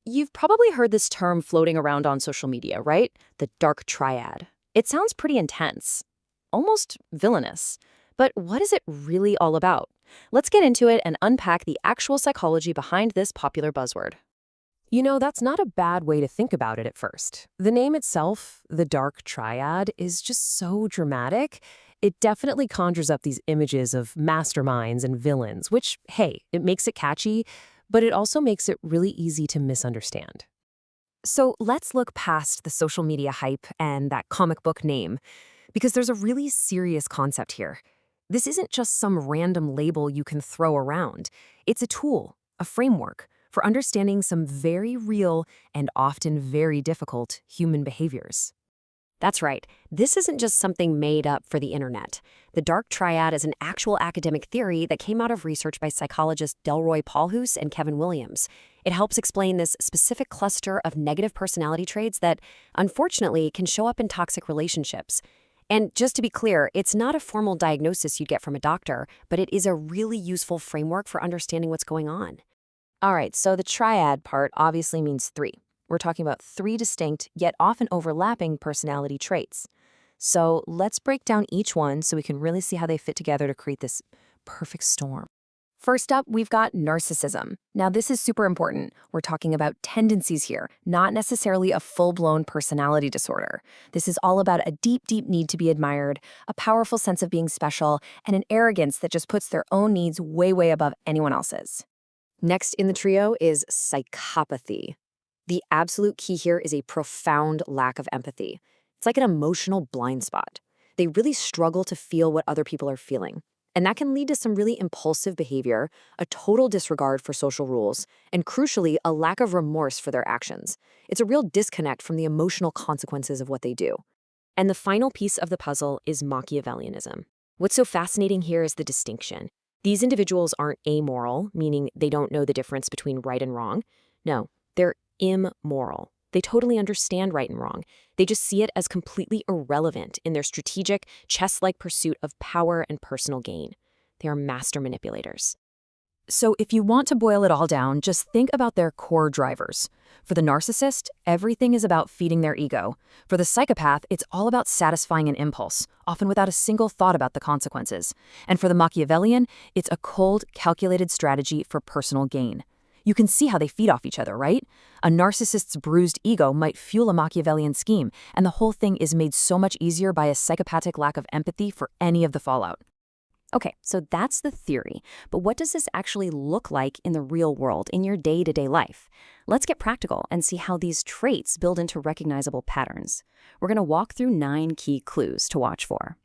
You've probably heard this term floating around on social media, right? The Dark Triad. It sounds pretty intense, almost villainous. But what is it really all about? Let's get into it and unpack the actual psychology behind this popular buzzword. You know, that's not a bad way to think about it at first. The name itself, the Dark Triad, is just so dramatic. It definitely conjures up these images of masterminds and villains, which, hey, it makes it catchy, but it also makes it really easy to misunderstand. So let's look past the social media hype and that comic book name, because there's a really serious concept here. This isn't just some random label you can throw around. It's a tool, a framework, for understanding some very real and often very difficult human behaviors. That's right. This isn't just something made up for the internet. The Dark Triad is an actual academic theory that came out of research by psychologists Delroy Paulhus and Kevin Williams. It helps explain this specific cluster of negative personality traits that, unfortunately, can show up in toxic relationships. And just to be clear, it's not a formal diagnosis you'd get from a doctor, but it is a really useful framework for understanding what's going on. All right, so the triad part obviously means three. We're talking about three distinct, yet often overlapping personality traits. So let's break down each one so we can really see how they fit together to create this perfect storm. First up, we've got narcissism. Now, this is super important. We're talking about tendencies here, not necessarily a full-blown personality disorder. This is all about a deep, deep need to be admired, a powerful sense of being special, and an arrogance that just puts their own needs way, way above anyone else's. Next in the trio is psychopathy. The absolute key here is a profound lack of empathy. It's like an emotional blind spot. They really struggle to feel what other people are feeling. And that can lead to some really impulsive behavior, a total disregard for social rules, and crucially, a lack of remorse for their actions. It's a real disconnect from the emotional consequences of what they do. And the final piece of the puzzle is Machiavellianism. What's so fascinating here is the distinction. These individuals aren't amoral, meaning they don't know the difference between right and wrong. No, they're immoral. They totally understand right and wrong. They just see it as completely irrelevant in their strategic, chess-like pursuit of power and personal gain. They are master manipulators. So if you want to boil it all down, just think about their core drivers. For the narcissist, everything is about feeding their ego. For the psychopath, it's all about satisfying an impulse, often without a single thought about the consequences. And for the Machiavellian, it's a cold, calculated strategy for personal gain. You can see how they feed off each other, right? A narcissist's bruised ego might fuel a Machiavellian scheme, and the whole thing is made so much easier by a psychopathic lack of empathy for any of the fallout. Okay, so that's the theory, but what does this actually look like in the real world, in your day-to-day life? Let's get practical and see how these traits build into recognizable patterns. We're going to walk through 9 key clues to watch for.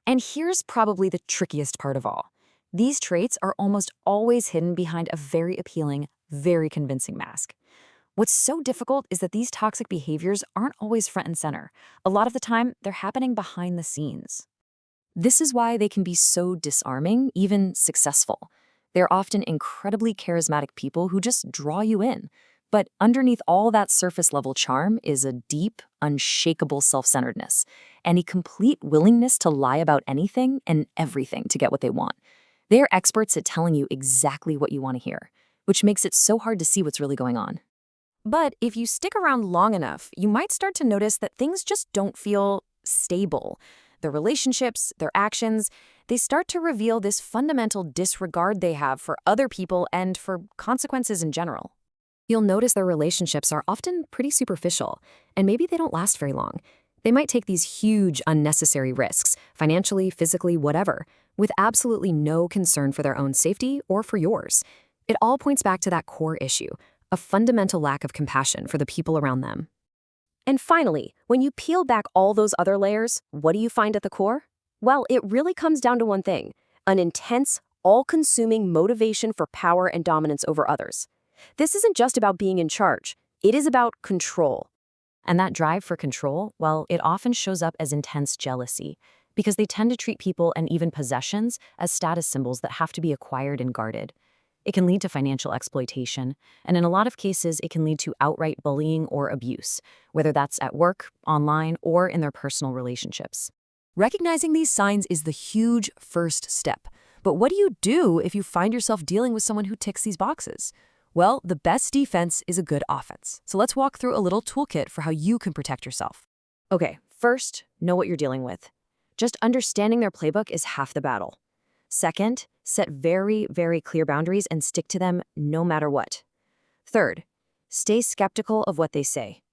And here's probably the trickiest part of all. These traits are almost always hidden behind a very appealing, very convincing mask. What's so difficult is that these toxic behaviors aren't always front and center. A lot of the time, they're happening behind the scenes. This is why they can be so disarming, even successful. They're often incredibly charismatic people who just draw you in. But underneath all that surface-level charm is a deep, unshakable self-centeredness, and a complete willingness to lie about anything and everything to get what they want. They're experts at telling you exactly what you want to hear, which makes it so hard to see what's really going on. But if you stick around long enough, you might start to notice that things just don't feel stable. Their relationships, their actions, they start to reveal this fundamental disregard they have for other people and for consequences in general. You'll notice their relationships are often pretty superficial, and maybe they don't last very long. They might take these huge, unnecessary risks, financially, physically, whatever, with absolutely no concern for their own safety or for yours. It all points back to that core issue, a fundamental lack of compassion for the people around them. And finally, when you peel back all those other layers, what do you find at the core? Well, it really comes down to one thing: an intense, all-consuming motivation for power and dominance over others. This isn't just about being in charge. It is about control. And that drive for control, well, it often shows up as intense jealousy, because they tend to treat people and even possessions as status symbols that have to be acquired and guarded. It can lead to financial exploitation, and in a lot of cases, it can lead to outright bullying or abuse, whether that's at work, online, or in their personal relationships. Recognizing these signs is the huge first step. But what do you do if you find yourself dealing with someone who ticks these boxes? Well, the best defense is a good offense. So let's walk through a little toolkit for how you can protect yourself. Okay, first, know what you're dealing with. Just understanding their playbook is half the battle. Second, set very, very clear boundaries and stick to them no matter what. Third, stay skeptical of what they say.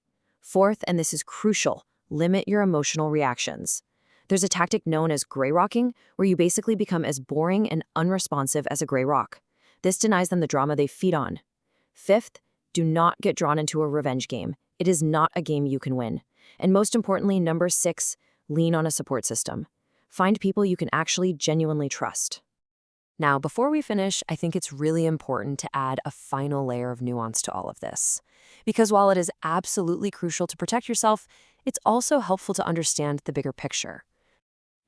Fourth, and this is crucial, limit your emotional reactions. There's a tactic known as gray rocking, where you basically become as boring and unresponsive as a gray rock. This denies them the drama they feed on. Fifth, do not get drawn into a revenge game. It is not a game you can win. And most importantly, number 6, lean on a support system. Find people you can actually genuinely trust. Now, before we finish, I think it's really important to add a final layer of nuance to all of this. Because while it is absolutely crucial to protect yourself, it's also helpful to understand the bigger picture.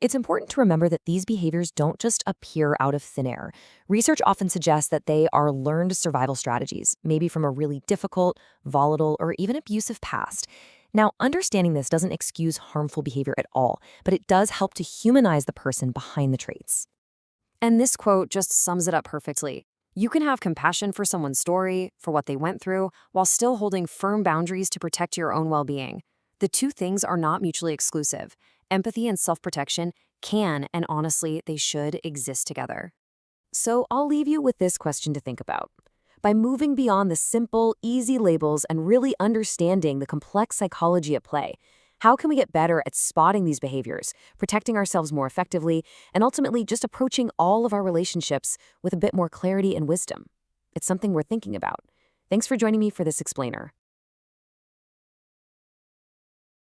It's important to remember that these behaviors don't just appear out of thin air. Research often suggests that they are learned survival strategies, maybe from a really difficult, volatile, or even abusive past. Now, understanding this doesn't excuse harmful behavior at all, but it does help to humanize the person behind the traits. And this quote just sums it up perfectly. You can have compassion for someone's story, for what they went through, while still holding firm boundaries to protect your own well-being. The two things are not mutually exclusive. Empathy and self-protection can, and honestly, they should exist together. So I'll leave you with this question to think about. By moving beyond the simple, easy labels and really understanding the complex psychology at play, how can we get better at spotting these behaviors, protecting ourselves more effectively, and ultimately just approaching all of our relationships with a bit more clarity and wisdom? It's something we're thinking about. Thanks for joining me for this explainer.